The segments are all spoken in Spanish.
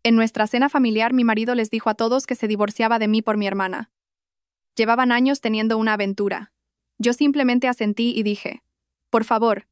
En nuestra cena familiar, mi marido les dijo a todos que se divorciaba de mí por mi hermana. Llevaban años teniendo una aventura. Yo simplemente asentí y dije, por favor,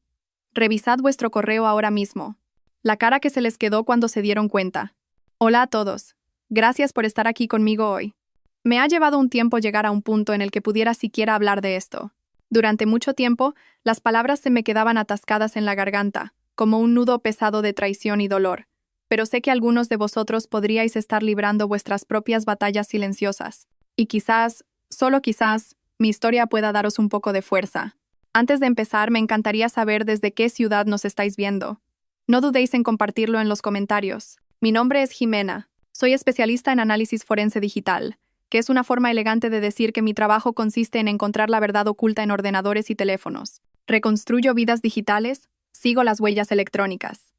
revisad vuestro correo ahora mismo. La cara que se les quedó cuando se dieron cuenta. Hola a todos. Gracias por estar aquí conmigo hoy. Me ha llevado un tiempo llegar a un punto en el que pudiera siquiera hablar de esto. Durante mucho tiempo, las palabras se me quedaban atascadas en la garganta, como un nudo pesado de traición y dolor. Pero sé que algunos de vosotros podríais estar librando vuestras propias batallas silenciosas. Y quizás, solo quizás, mi historia pueda daros un poco de fuerza. Antes de empezar, me encantaría saber desde qué ciudad nos estáis viendo. No dudéis en compartirlo en los comentarios. Mi nombre es Jimena. Soy especialista en análisis forense digital, que es una forma elegante de decir que mi trabajo consiste en encontrar la verdad oculta en ordenadores y teléfonos. Reconstruyo vidas digitales, sigo las huellas electrónicas.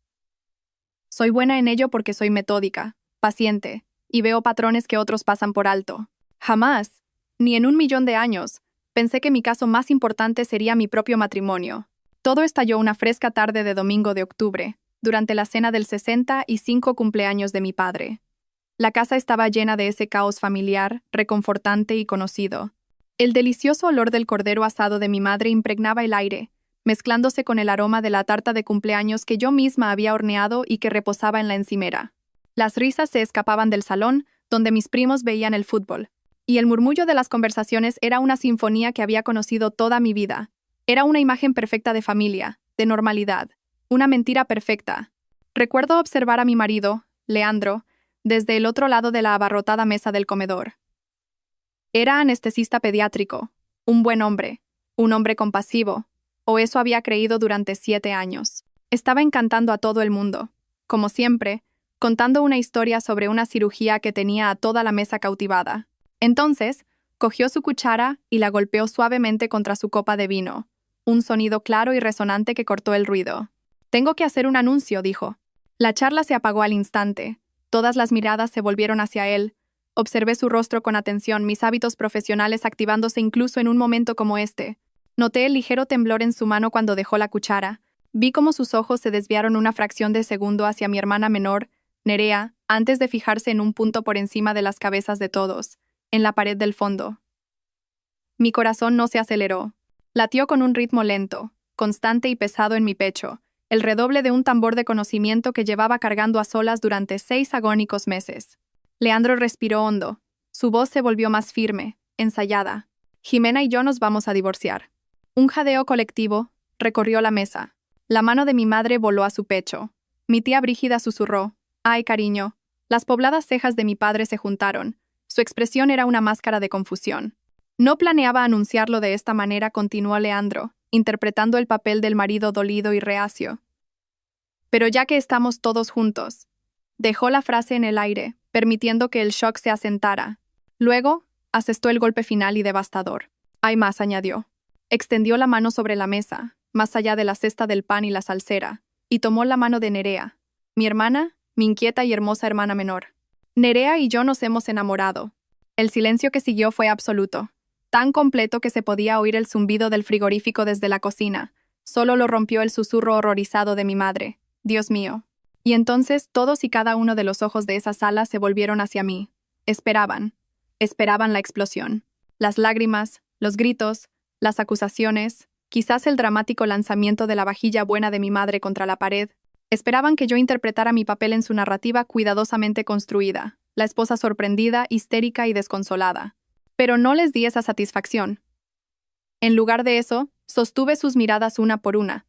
Soy buena en ello porque soy metódica, paciente, y veo patrones que otros pasan por alto. Jamás, ni en 1.000.000 de años, pensé que mi caso más importante sería mi propio matrimonio. Todo estalló una fresca tarde de domingo de octubre, durante la cena del 65 cumpleaños de mi padre. La casa estaba llena de ese caos familiar, reconfortante y conocido. El delicioso olor del cordero asado de mi madre impregnaba el aire, mezclándose con el aroma de la tarta de cumpleaños que yo misma había horneado y que reposaba en la encimera. Las risas se escapaban del salón, donde mis primos veían el fútbol, y el murmullo de las conversaciones era una sinfonía que había conocido toda mi vida. Era una imagen perfecta de familia, de normalidad, una mentira perfecta. Recuerdo observar a mi marido, Leandro, desde el otro lado de la abarrotada mesa del comedor. Era anestesista pediátrico, un buen hombre, un hombre compasivo, o eso había creído durante 7 años. Estaba encantando a todo el mundo, como siempre, contando una historia sobre una cirugía que tenía a toda la mesa cautivada. Entonces, cogió su cuchara y la golpeó suavemente contra su copa de vino, un sonido claro y resonante que cortó el ruido. «Tengo que hacer un anuncio», dijo. La charla se apagó al instante. Todas las miradas se volvieron hacia él. Observé su rostro con atención, mis hábitos profesionales activándose incluso en un momento como este. Noté el ligero temblor en su mano cuando dejó la cuchara. Vi cómo sus ojos se desviaron una fracción de segundo hacia mi hermana menor, Nerea, antes de fijarse en un punto por encima de las cabezas de todos, en la pared del fondo. Mi corazón no se aceleró. Latió con un ritmo lento, constante y pesado en mi pecho, el redoble de un tambor de conocimiento que llevaba cargando a solas durante 6 agónicos meses. Leandro respiró hondo. Su voz se volvió más firme, ensayada. Jimena y yo nos vamos a divorciar. Un jadeo colectivo recorrió la mesa. La mano de mi madre voló a su pecho. Mi tía Brígida susurró, «Ay, cariño». Las pobladas cejas de mi padre se juntaron. Su expresión era una máscara de confusión. No planeaba anunciarlo de esta manera, continuó Leandro, interpretando el papel del marido dolido y reacio. Pero ya que estamos todos juntos. Dejó la frase en el aire, permitiendo que el shock se asentara. Luego, asestó el golpe final y devastador. «Hay más», añadió. Extendió la mano sobre la mesa, más allá de la cesta del pan y la salsera, y tomó la mano de Nerea, mi hermana, mi inquieta y hermosa hermana menor. Nerea y yo nos hemos enamorado. El silencio que siguió fue absoluto, tan completo que se podía oír el zumbido del frigorífico desde la cocina. Solo lo rompió el susurro horrorizado de mi madre. «Dios mío». Y entonces todos y cada uno de los ojos de esa sala se volvieron hacia mí. Esperaban la explosión. Las lágrimas, los gritos, las acusaciones, quizás el dramático lanzamiento de la vajilla buena de mi madre contra la pared. Esperaban que yo interpretara mi papel en su narrativa cuidadosamente construida, la esposa sorprendida, histérica y desconsolada. Pero no les di esa satisfacción. En lugar de eso, sostuve sus miradas una por una.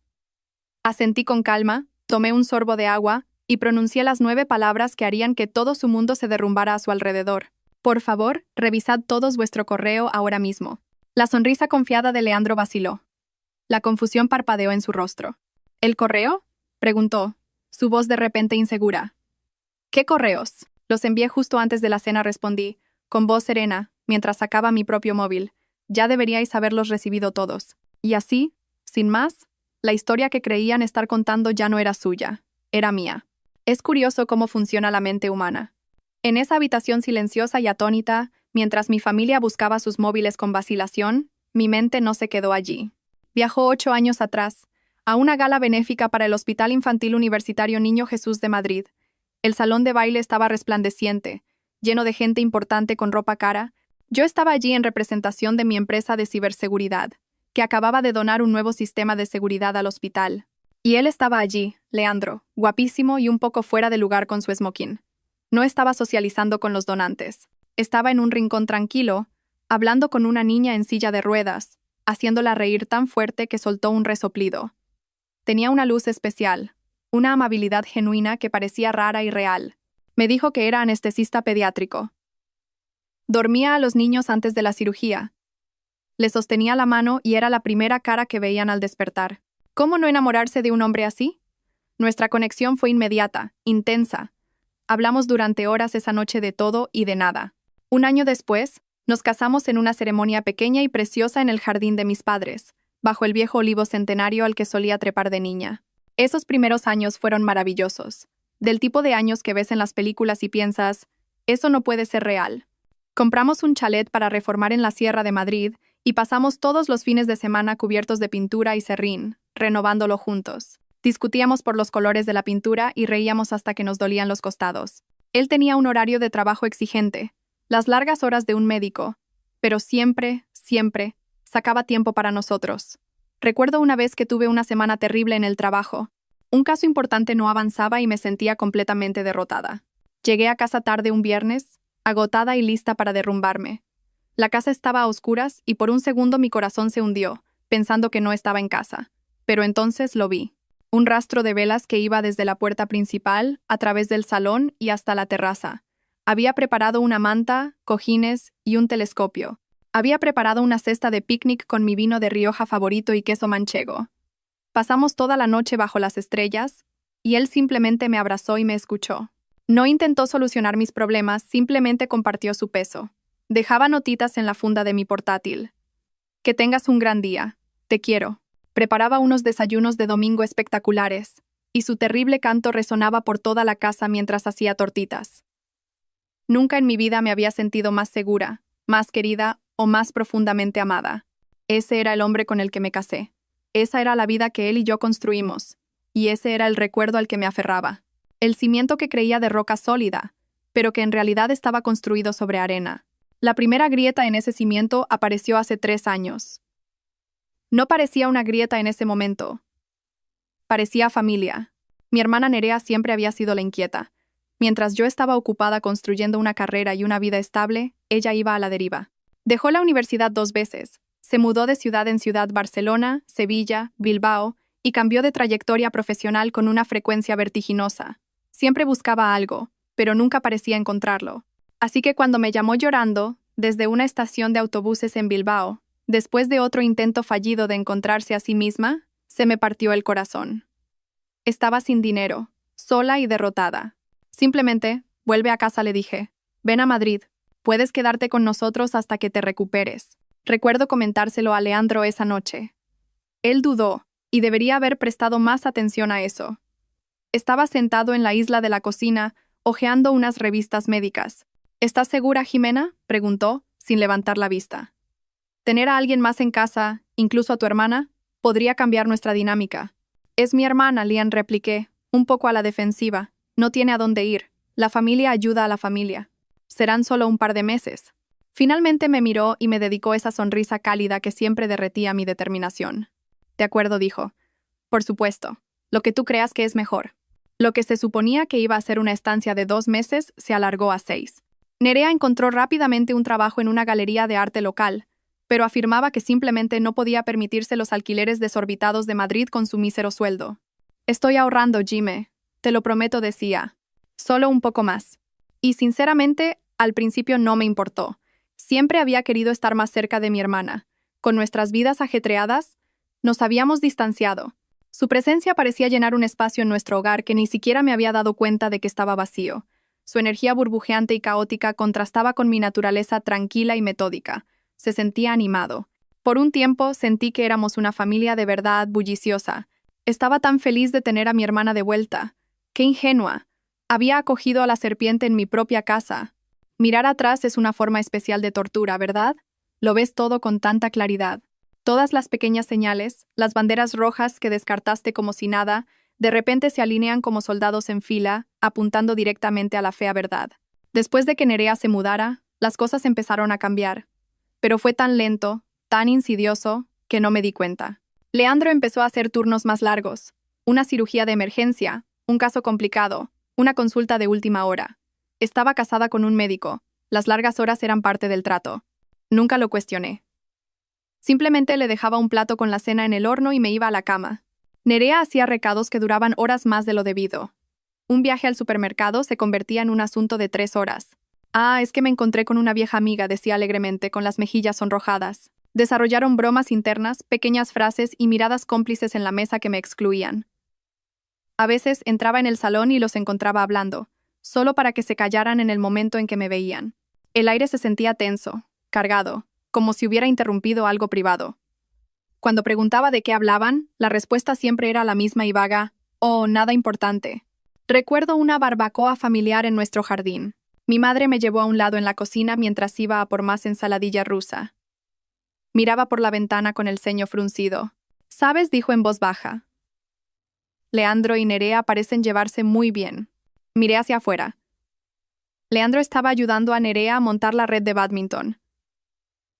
Asentí con calma, tomé un sorbo de agua y pronuncié las 9 palabras que harían que todo su mundo se derrumbara a su alrededor. «Por favor, revisad todos vuestro correo ahora mismo». La sonrisa confiada de Leandro vaciló. La confusión parpadeó en su rostro. «¿El correo?», preguntó, su voz de repente insegura. «¿Qué correos?». «Los envié justo antes de la cena», respondí, con voz serena, mientras sacaba mi propio móvil. «Ya deberíais haberlos recibido todos». Y así, sin más, la historia que creían estar contando ya no era suya, era mía. Es curioso cómo funciona la mente humana. En esa habitación silenciosa y atónita, mientras mi familia buscaba sus móviles con vacilación, mi mente no se quedó allí. Viajó 8 años atrás, a una gala benéfica para el Hospital Infantil Universitario Niño Jesús de Madrid, El salón de baile estaba resplandeciente, lleno de gente importante con ropa cara. Yo estaba allí en representación de mi empresa de ciberseguridad, que acababa de donar un nuevo sistema de seguridad al hospital. Y él estaba allí, Leandro, guapísimo y un poco fuera de lugar con su smoking. No estaba socializando con los donantes. Estaba en un rincón tranquilo, hablando con una niña en silla de ruedas, haciéndola reír tan fuerte que soltó un resoplido. Tenía una luz especial, una amabilidad genuina que parecía rara y real. Me dijo que era anestesista pediátrico. Dormía a los niños antes de la cirugía. Le sostenía la mano y era la primera cara que veían al despertar. ¿Cómo no enamorarse de un hombre así? Nuestra conexión fue inmediata, intensa. Hablamos durante horas esa noche de todo y de nada. Un año después, nos casamos en una ceremonia pequeña y preciosa en el jardín de mis padres, bajo el viejo olivo centenario al que solía trepar de niña. Esos primeros años fueron maravillosos, del tipo de años que ves en las películas y piensas, eso no puede ser real. Compramos un chalet para reformar en la Sierra de Madrid y pasamos todos los fines de semana cubiertos de pintura y serrín, renovándolo juntos. Discutíamos por los colores de la pintura y reíamos hasta que nos dolían los costados. Él tenía un horario de trabajo exigente, las largas horas de un médico, pero siempre, sacaba tiempo para nosotros. Recuerdo una vez que tuve una semana terrible en el trabajo. Un caso importante no avanzaba y me sentía completamente derrotada. Llegué a casa tarde un viernes, agotada y lista para derrumbarme. La casa estaba a oscuras y por un segundo mi corazón se hundió, pensando que no estaba en casa. Pero entonces lo vi. Un rastro de velas que iba desde la puerta principal, a través del salón y hasta la terraza. Había preparado una manta, cojines y un telescopio. Había preparado una cesta de picnic con mi vino de Rioja favorito y queso manchego. Pasamos toda la noche bajo las estrellas, y él simplemente me abrazó y me escuchó. No intentó solucionar mis problemas, simplemente compartió su peso. Dejaba notitas en la funda de mi portátil. Que tengas un gran día. Te quiero. Preparaba unos desayunos de domingo espectaculares, y su terrible canto resonaba por toda la casa mientras hacía tortitas. Nunca en mi vida me había sentido más segura, más querida o más profundamente amada. Ese era el hombre con el que me casé. Esa era la vida que él y yo construimos, y ese era el recuerdo al que me aferraba. El cimiento que creía de roca sólida, pero que en realidad estaba construido sobre arena. La primera grieta en ese cimiento apareció hace 3 años. No parecía una grieta en ese momento. Parecía familia. Mi hermana Nerea siempre había sido la inquieta. Mientras yo estaba ocupada construyendo una carrera y una vida estable, ella iba a la deriva. Dejó la universidad 2 veces. Se mudó de ciudad en ciudad Barcelona, Sevilla, Bilbao, y cambió de trayectoria profesional con una frecuencia vertiginosa. Siempre buscaba algo, pero nunca parecía encontrarlo. Así que cuando me llamó llorando, desde una estación de autobuses en Bilbao, después de otro intento fallido de encontrarse a sí misma, se me partió el corazón. Estaba sin dinero, sola y derrotada. Simplemente, vuelve a casa, le dije. Ven a Madrid. Puedes quedarte con nosotros hasta que te recuperes. Recuerdo comentárselo a Leandro esa noche. Él dudó, y debería haber prestado más atención a eso. Estaba sentado en la isla de la cocina, hojeando unas revistas médicas. ¿Estás segura, Jimena?, preguntó, sin levantar la vista. Tener a alguien más en casa, incluso a tu hermana, podría cambiar nuestra dinámica. Es mi hermana, Lian, repliqué, un poco a la defensiva. No tiene a dónde ir. La familia ayuda a la familia. Serán solo un par de meses. Finalmente me miró y me dedicó esa sonrisa cálida que siempre derretía mi determinación. De acuerdo, dijo. Por supuesto. Lo que tú creas que es mejor. Lo que se suponía que iba a ser una estancia de 2 meses se alargó a 6. Nerea encontró rápidamente un trabajo en una galería de arte local, pero afirmaba que simplemente no podía permitirse los alquileres desorbitados de Madrid con su mísero sueldo. Estoy ahorrando, Jime. Te lo prometo, decía. Solo un poco más. Y sinceramente, al principio no me importó. Siempre había querido estar más cerca de mi hermana. Con nuestras vidas ajetreadas, nos habíamos distanciado. Su presencia parecía llenar un espacio en nuestro hogar que ni siquiera me había dado cuenta de que estaba vacío. Su energía burbujeante y caótica contrastaba con mi naturaleza tranquila y metódica. Se sentía animado. Por un tiempo sentí que éramos una familia de verdad bulliciosa. Estaba tan feliz de tener a mi hermana de vuelta. ¡Qué ingenua! Había acogido a la serpiente en mi propia casa. Mirar atrás es una forma especial de tortura, ¿verdad? Lo ves todo con tanta claridad. Todas las pequeñas señales, las banderas rojas que descartaste como si nada, De repente se alinean como soldados en fila, apuntando directamente a la fea verdad. Después de que Nerea se mudara, las cosas empezaron a cambiar. Pero fue tan lento, tan insidioso, que no me di cuenta. Leandro empezó a hacer turnos más largos. Una cirugía de emergencia, un caso complicado, una consulta de última hora. Estaba casada con un médico. Las largas horas eran parte del trato. Nunca lo cuestioné. Simplemente le dejaba un plato con la cena en el horno y me iba a la cama. Nerea hacía recados que duraban horas más de lo debido. Un viaje al supermercado se convertía en un asunto de 3 horas. Ah, es que me encontré con una vieja amiga, decía alegremente, con las mejillas sonrojadas. Desarrollaron bromas internas, pequeñas frases y miradas cómplices en la mesa que me excluían. A veces entraba en el salón y los encontraba hablando, solo para que se callaran en el momento en que me veían. El aire se sentía tenso, cargado, como si hubiera interrumpido algo privado. Cuando preguntaba de qué hablaban, la respuesta siempre era la misma y vaga: «Oh, nada importante». Recuerdo una barbacoa familiar en nuestro jardín. Mi madre me llevó a un lado en la cocina mientras iba a por más ensaladilla rusa. Miraba por la ventana con el ceño fruncido. «¿Sabes?», dijo en voz baja. «Leandro y Nerea parecen llevarse muy bien». Miré hacia afuera. Leandro estaba ayudando a Nerea a montar la red de bádminton.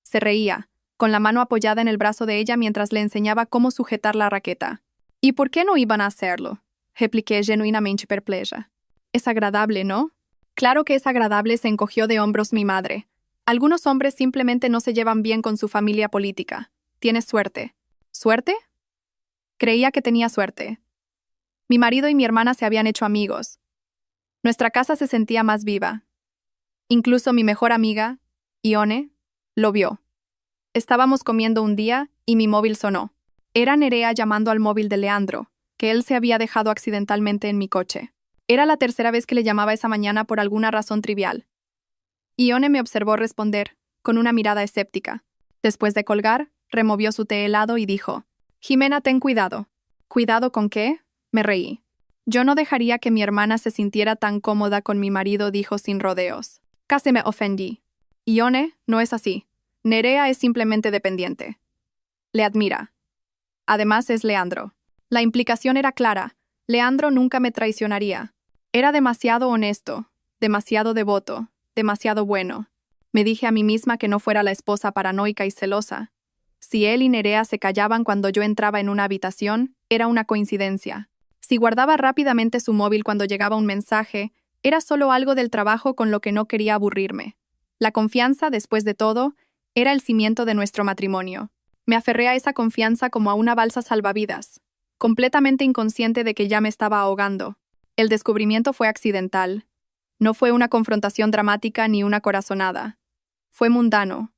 Se reía, con la mano apoyada en el brazo de ella mientras le enseñaba cómo sujetar la raqueta. «¿Y por qué no iban a hacerlo?», repliqué genuinamente perpleja. «Es agradable, ¿no?». «Claro que es agradable», se encogió de hombros mi madre. «Algunos hombres simplemente no se llevan bien con su familia política. Tienes suerte». «¿Suerte?». Creía que tenía suerte. Mi marido y mi hermana se habían hecho amigos. Nuestra casa se sentía más viva. Incluso mi mejor amiga, Ione, lo vio. Estábamos comiendo un día y mi móvil sonó. Era Nerea llamando al móvil de Leandro, que él se había dejado accidentalmente en mi coche. Era la tercera vez que le llamaba esa mañana por alguna razón trivial. Ione me observó responder, con una mirada escéptica. Después de colgar, removió su té helado y dijo: «Jimena, ten cuidado». «¿Cuidado con qué?», me reí. «Yo no dejaría que mi hermana se sintiera tan cómoda con mi marido», dijo sin rodeos. Casi me ofendí. «Ione, no es así. Nerea es simplemente dependiente. Le admira. Además es Leandro». La implicación era clara. Leandro nunca me traicionaría. Era demasiado honesto, demasiado devoto, demasiado bueno. Me dije a mí misma que no fuera la esposa paranoica y celosa. Si él y Nerea se callaban cuando yo entraba en una habitación, era una coincidencia. Si guardaba rápidamente su móvil cuando llegaba un mensaje, era solo algo del trabajo con lo que no quería aburrirme. La confianza, después de todo, era el cimiento de nuestro matrimonio. Me aferré a esa confianza como a una balsa salvavidas, completamente inconsciente de que ya me estaba ahogando. El descubrimiento fue accidental. No fue una confrontación dramática ni una corazonada. Fue mundano.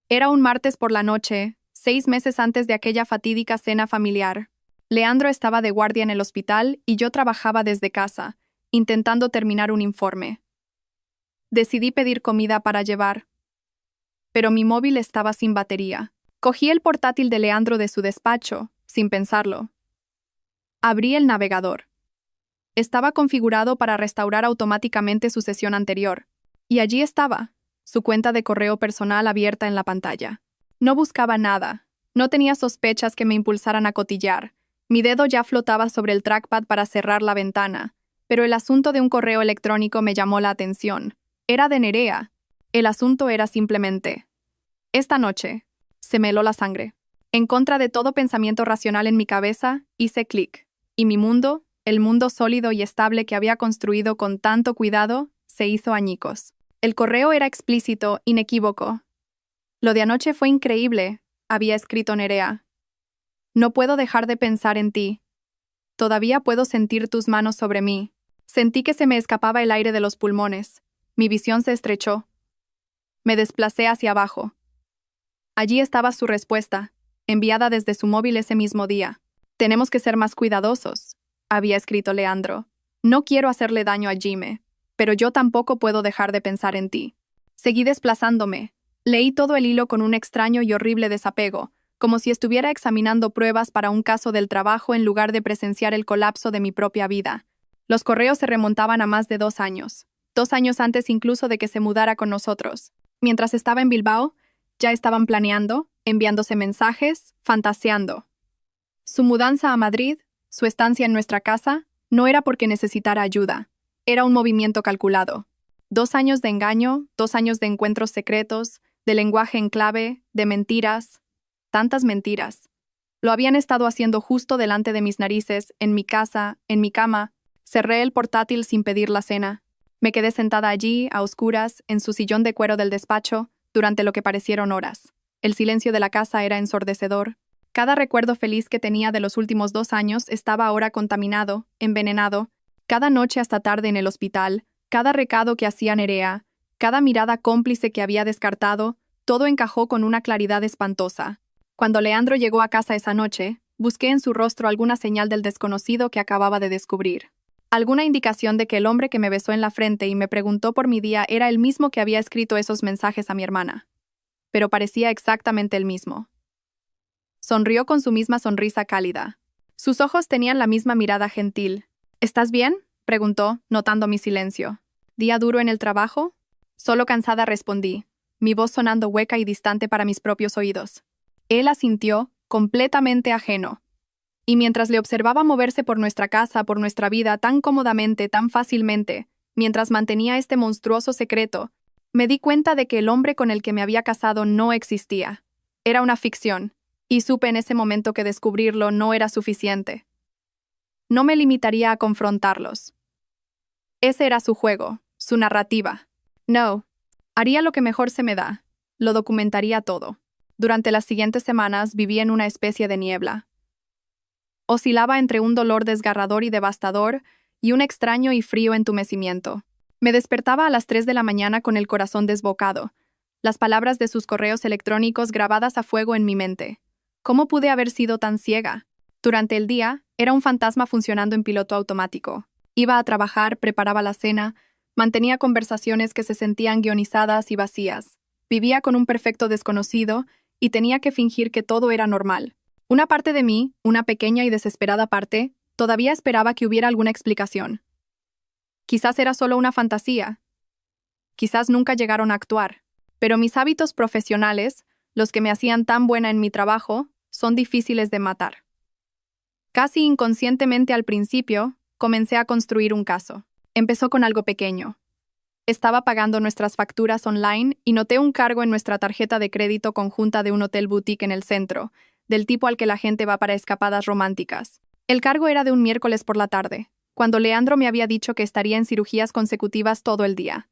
Era un martes por la noche, 6 meses antes de aquella fatídica cena familiar. Leandro estaba de guardia en el hospital y yo trabajaba desde casa, intentando terminar un informe. Decidí pedir comida para llevar. Pero mi móvil estaba sin batería. Cogí el portátil de Leandro de su despacho, sin pensarlo. Abrí el navegador. Estaba configurado para restaurar automáticamente su sesión anterior. Y allí estaba, su cuenta de correo personal abierta en la pantalla. No buscaba nada. No tenía sospechas que me impulsaran a cotillar. Mi dedo ya flotaba sobre el trackpad para cerrar la ventana. Pero el asunto de un correo electrónico me llamó la atención. Era de Nerea. El asunto era simplemente: «Esta noche». Se me heló la sangre. En contra de todo pensamiento racional en mi cabeza, hice clic. Y mi mundo, el mundo sólido y estable que había construido con tanto cuidado, se hizo añicos. El correo era explícito, inequívoco. «Lo de anoche fue increíble», había escrito Nerea. «No puedo dejar de pensar en ti. Todavía puedo sentir tus manos sobre mí». Sentí que se me escapaba el aire de los pulmones. Mi visión se estrechó. Me desplacé hacia abajo. Allí estaba su respuesta, enviada desde su móvil ese mismo día. «Tenemos que ser más cuidadosos», había escrito Leandro. «No quiero hacerle daño a Jime, pero yo tampoco puedo dejar de pensar en ti». Seguí desplazándome. Leí todo el hilo con un extraño y horrible desapego, como si estuviera examinando pruebas para un caso del trabajo en lugar de presenciar el colapso de mi propia vida. Los correos se remontaban a más de 2 años. 2 años antes incluso de que se mudara con nosotros. Mientras estaba en Bilbao, ya estaban planeando, enviándose mensajes, fantaseando. Su mudanza a Madrid, Su estancia en nuestra casa no era porque necesitara ayuda. Era un movimiento calculado. 2 años de engaño, 2 años de encuentros secretos, de lenguaje en clave, de mentiras. Tantas mentiras. Lo habían estado haciendo justo delante de mis narices, en mi casa, en mi cama. Cerré el portátil sin pedir la cena. Me quedé sentada allí, a oscuras, en su sillón de cuero del despacho, durante lo que parecieron horas. El silencio de la casa era ensordecedor. Cada recuerdo feliz que tenía de los últimos 2 años estaba ahora contaminado, envenenado. Cada noche hasta tarde en el hospital, cada recado que hacía Nerea, cada mirada cómplice que había descartado, todo encajó con una claridad espantosa. Cuando Leandro llegó a casa esa noche, busqué en su rostro alguna señal del desconocido que acababa de descubrir. Alguna indicación de que el hombre que me besó en la frente y me preguntó por mi día era el mismo que había escrito esos mensajes a mi hermana. Pero parecía exactamente el mismo. Sonrió con su misma sonrisa cálida. Sus ojos tenían la misma mirada gentil. ¿Estás bien?, preguntó, notando mi silencio. ¿Día duro en el trabajo? Solo cansada respondí, mi voz sonando hueca y distante para mis propios oídos. Él asintió, completamente ajeno. Y mientras le observaba moverse por nuestra casa, por nuestra vida, tan cómodamente, tan fácilmente, mientras mantenía este monstruoso secreto, me di cuenta de que el hombre con el que me había casado no existía. Era una ficción, y supe en ese momento que descubrirlo no era suficiente. No me limitaría a confrontarlos. Ese era su juego, su narrativa. No, haría lo que mejor se me da. Lo documentaría todo. Durante las siguientes semanas viví en una especie de niebla. Oscilaba entre un dolor desgarrador y devastador y un extraño y frío entumecimiento. Me despertaba a las 3 de la mañana con el corazón desbocado, las palabras de sus correos electrónicos grabadas a fuego en mi mente. ¿Cómo pude haber sido tan ciega? Durante el día, era un fantasma funcionando en piloto automático. Iba a trabajar, preparaba la cena, mantenía conversaciones que se sentían guionizadas y vacías. Vivía con un perfecto desconocido y tenía que fingir que todo era normal. Una parte de mí, una pequeña y desesperada parte, todavía esperaba que hubiera alguna explicación. Quizás era solo una fantasía. Quizás nunca llegaron a actuar. Pero mis hábitos profesionales, los que me hacían tan buena en mi trabajo, son difíciles de matar. Casi inconscientemente al principio, comencé a construir un caso. Empezó con algo pequeño. Estaba pagando nuestras facturas online y noté un cargo en nuestra tarjeta de crédito conjunta de un hotel boutique en el centro, del tipo al que la gente va para escapadas románticas. El cargo era de un miércoles por la tarde, cuando Leandro me había dicho que estaría en cirugías consecutivas todo el día.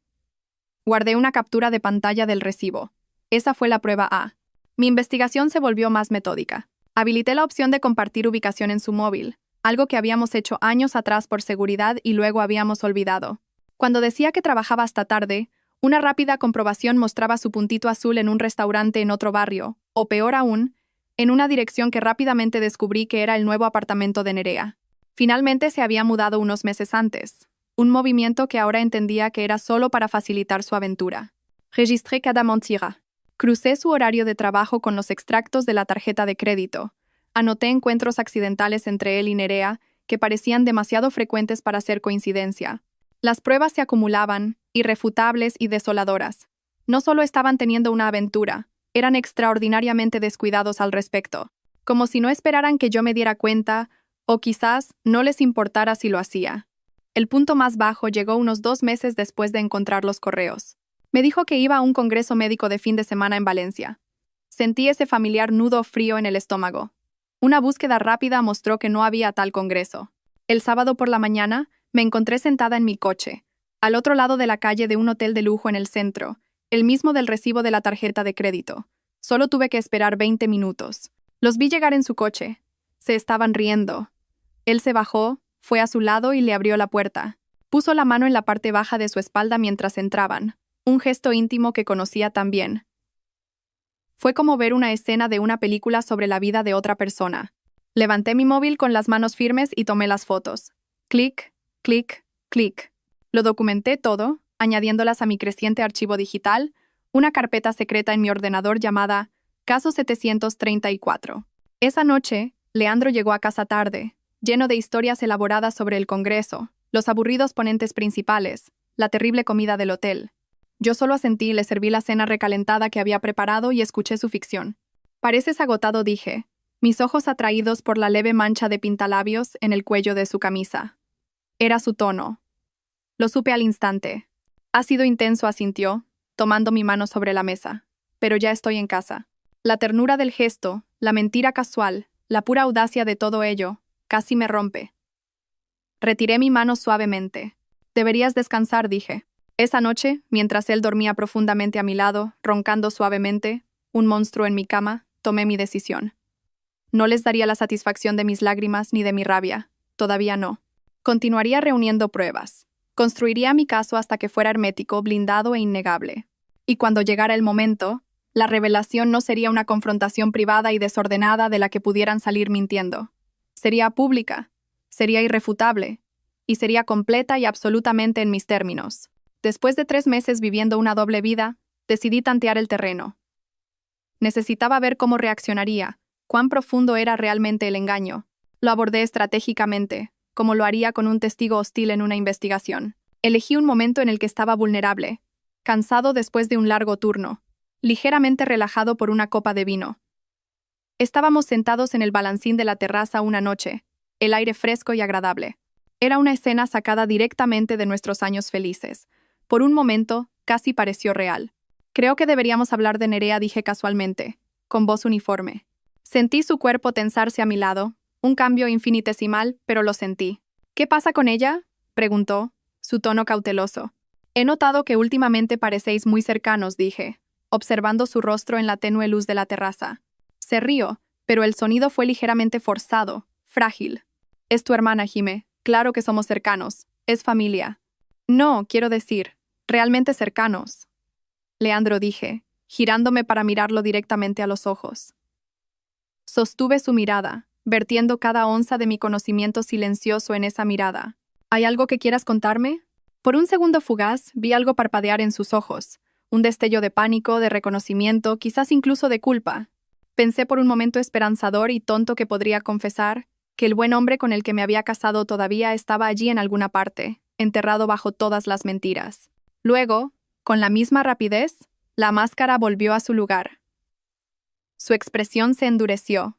Guardé una captura de pantalla del recibo. Esa fue la prueba A. Mi investigación se volvió más metódica. Habilité la opción de compartir ubicación en su móvil, algo que habíamos hecho años atrás por seguridad y luego habíamos olvidado. Cuando decía que trabajaba hasta tarde, una rápida comprobación mostraba su puntito azul en un restaurante en otro barrio, o peor aún, en una dirección que rápidamente descubrí que era el nuevo apartamento de Nerea. Finalmente se había mudado unos meses antes, un movimiento que ahora entendía que era solo para facilitar su aventura. Registré cada mentira. Crucé su horario de trabajo con los extractos de la tarjeta de crédito. Anoté encuentros accidentales entre él y Nerea que parecían demasiado frecuentes para ser coincidencia. Las pruebas se acumulaban, irrefutables y desoladoras. No solo estaban teniendo una aventura, eran extraordinariamente descuidados al respecto, como si no esperaran que yo me diera cuenta, o quizás no les importara si lo hacía. El punto más bajo llegó unos 2 meses después de encontrar los correos. Me dijo que iba a un congreso médico de fin de semana en Valencia. Sentí ese familiar nudo frío en el estómago. Una búsqueda rápida mostró que no había tal congreso. El sábado por la mañana, me encontré sentada en mi coche, al otro lado de la calle de un hotel de lujo en el centro, el mismo del recibo de la tarjeta de crédito. Solo tuve que esperar 20 minutos. Los vi llegar en su coche. Se estaban riendo. Él se bajó, fue a su lado y le abrió la puerta. Puso la mano en la parte baja de su espalda mientras entraban, un gesto íntimo que conocía tan bien. Fue como ver una escena de una película sobre la vida de otra persona. Levanté mi móvil con las manos firmes y tomé las fotos. Clic, clic, clic. Lo documenté todo, añadiéndolas a mi creciente archivo digital, una carpeta secreta en mi ordenador llamada Caso 734. Esa noche, Leandro llegó a casa tarde, lleno de historias elaboradas sobre el Congreso, los aburridos ponentes principales, la terrible comida del hotel. Yo solo asentí y le serví la cena recalentada que había preparado y escuché su ficción. «Pareces agotado», dije. mis ojos atraídos por la leve mancha de pintalabios en el cuello de su camisa. Era su tono. Lo supe al instante. Ha sido intenso, asintió, tomando mi mano sobre la mesa. Pero ya estoy en casa. La ternura del gesto, la mentira casual, la pura audacia de todo ello, casi me rompe. Retiré mi mano suavemente. Deberías descansar, dije. Esa noche, mientras él dormía profundamente a mi lado, roncando suavemente, un monstruo en mi cama, tomé mi decisión. No les daría la satisfacción de mis lágrimas ni de mi rabia. Todavía no. Continuaría reuniendo pruebas. Construiría mi caso hasta que fuera hermético, blindado e innegable. Y cuando llegara el momento, la revelación no sería una confrontación privada y desordenada de la que pudieran salir mintiendo. Sería pública, sería irrefutable, y sería completa y absolutamente en mis términos. Después de 3 meses viviendo una doble vida, decidí tantear el terreno. Necesitaba ver cómo reaccionaría, cuán profundo era realmente el engaño. Lo abordé estratégicamente, como lo haría con un testigo hostil en una investigación. Elegí un momento en el que estaba vulnerable, cansado después de un largo turno, ligeramente relajado por una copa de vino. Estábamos sentados en el balancín de la terraza una noche, el aire fresco y agradable. Era una escena sacada directamente de nuestros años felices. Por un momento, casi pareció real. Creo que deberíamos hablar de Nerea, dije casualmente, con voz uniforme. Sentí su cuerpo tensarse a mi lado, un cambio infinitesimal, pero lo sentí. ¿Qué pasa con ella?, preguntó, su tono cauteloso. He notado que últimamente parecéis muy cercanos, dije, observando su rostro en la tenue luz de la terraza. Se rió, pero el sonido fue ligeramente forzado, frágil. Es tu hermana, Jime. Claro que somos cercanos. Es familia. No, quiero decir, realmente cercanos. Leandro, dije, girándome para mirarlo directamente a los ojos. Sostuve su mirada, vertiendo cada onza de mi conocimiento silencioso en esa mirada. ¿Hay algo que quieras contarme? Por un segundo fugaz, vi algo parpadear en sus ojos, un destello de pánico, de reconocimiento, quizás incluso de culpa. Pensé por un momento esperanzador y tonto que podría confesar que el buen hombre con el que me había casado todavía estaba allí en alguna parte, enterrado bajo todas las mentiras. Luego, con la misma rapidez, la máscara volvió a su lugar. Su expresión se endureció.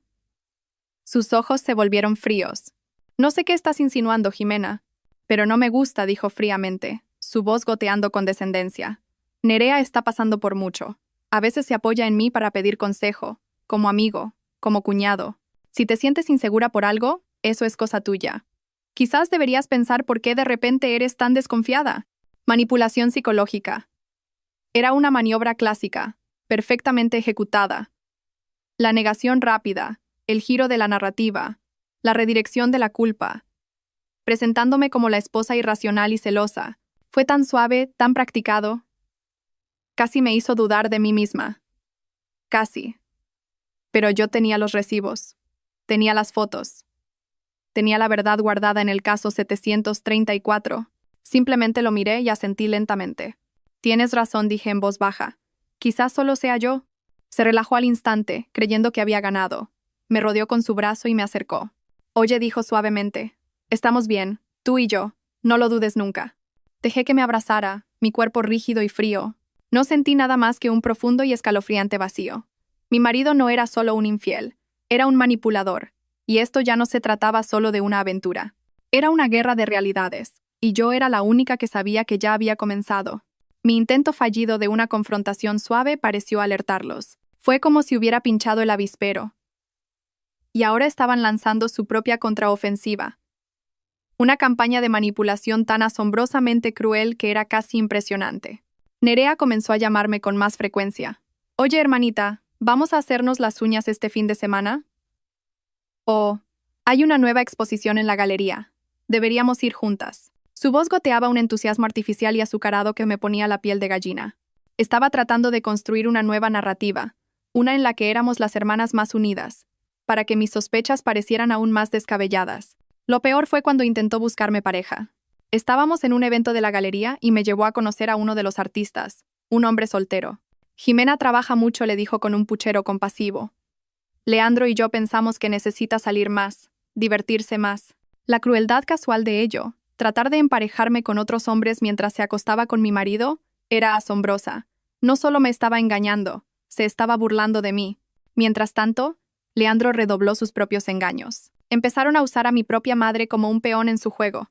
Sus ojos se volvieron fríos. No sé qué estás insinuando, Jimena, pero no me gusta, dijo fríamente, su voz goteando con descendencia. Nerea está pasando por mucho. A veces se apoya en mí para pedir consejo, como amigo, como cuñado. Si te sientes insegura por algo, eso es cosa tuya. Quizás deberías pensar por qué de repente eres tan desconfiada. Manipulación psicológica. Era una maniobra clásica, perfectamente ejecutada. La negación rápida, el giro de la narrativa, la redirección de la culpa. Presentándome como la esposa irracional y celosa. Fue tan suave, tan practicado. Casi me hizo dudar de mí misma. Casi. Pero yo tenía los recibos. Tenía las fotos. Tenía la verdad guardada en el caso 734. Simplemente lo miré y asentí lentamente. Tienes razón, dije en voz baja. Quizás solo sea yo. Se relajó al instante, creyendo que había ganado. Me rodeó con su brazo y me acercó. Oye, dijo suavemente. Estamos bien, tú y yo. No lo dudes nunca. Dejé que me abrazara, mi cuerpo rígido y frío. No sentí nada más que un profundo y escalofriante vacío. Mi marido no era solo un infiel, era un manipulador, y esto ya no se trataba solo de una aventura. Era una guerra de realidades, y yo era la única que sabía que ya había comenzado. Mi intento fallido de una confrontación suave pareció alertarlos. Fue como si hubiera pinchado el avispero. Y ahora estaban lanzando su propia contraofensiva. Una campaña de manipulación tan asombrosamente cruel que era casi impresionante. Nerea comenzó a llamarme con más frecuencia. Oye, hermanita, ¿vamos a hacernos las uñas este fin de semana? O, hay una nueva exposición en la galería. Deberíamos ir juntas. Su voz goteaba un entusiasmo artificial y azucarado que me ponía la piel de gallina. Estaba tratando de construir una nueva narrativa, una en la que éramos las hermanas más unidas, para que mis sospechas parecieran aún más descabelladas. Lo peor fue cuando intentó buscarme pareja. Estábamos en un evento de la galería y me llevó a conocer a uno de los artistas, un hombre soltero. Jimena trabaja mucho, le dijo con un puchero compasivo. Leandro y yo pensamos que necesita salir más, divertirse más. La crueldad casual de ello, tratar de emparejarme con otros hombres mientras se acostaba con mi marido, era asombrosa. No solo me estaba engañando, se estaba burlando de mí. Mientras tanto, Leandro redobló sus propios engaños. Empezaron a usar a mi propia madre como un peón en su juego.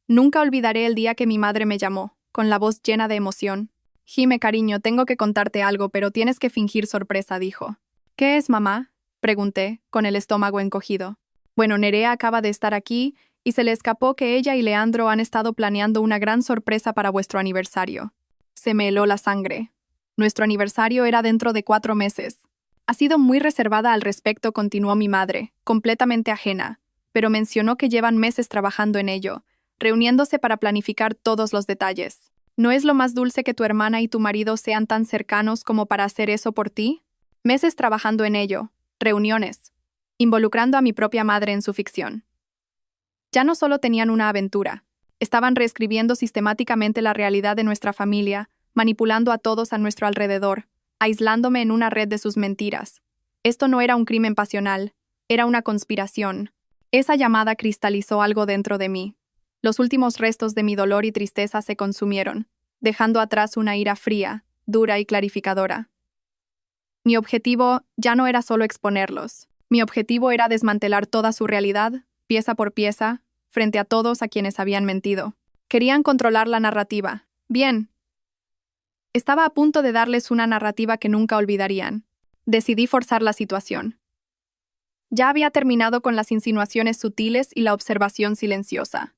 Nunca olvidaré el día que mi madre me llamó, con la voz llena de emoción. Jime, cariño, tengo que contarte algo, pero tienes que fingir sorpresa, dijo. ¿Qué es, mamá? Pregunté, con el estómago encogido. Bueno, Nerea acaba de estar aquí y se le escapó que ella y Leandro han estado planeando una gran sorpresa para vuestro aniversario. Se me heló la sangre. Nuestro aniversario era dentro de 4 meses. Ha sido muy reservada al respecto, continuó mi madre, completamente ajena, pero mencionó que llevan meses trabajando en ello, reuniéndose para planificar todos los detalles. ¿No es lo más dulce que tu hermana y tu marido sean tan cercanos como para hacer eso por ti? Meses trabajando en ello, reuniones, involucrando a mi propia madre en su ficción. Ya no solo tenían una aventura, estaban reescribiendo sistemáticamente la realidad de nuestra familia, manipulando a todos a nuestro alrededor, aislándome en una red de sus mentiras. Esto no era un crimen pasional, era una conspiración. Esa llamada cristalizó algo dentro de mí. Los últimos restos de mi dolor y tristeza se consumieron, dejando atrás una ira fría, dura y clarificadora. Mi objetivo ya no era solo exponerlos. Mi objetivo era desmantelar toda su realidad, pieza por pieza, frente a todos a quienes habían mentido. Querían controlar la narrativa. Bien. Estaba a punto de darles una narrativa que nunca olvidarían. Decidí forzar la situación. Ya había terminado con las insinuaciones sutiles y la observación silenciosa.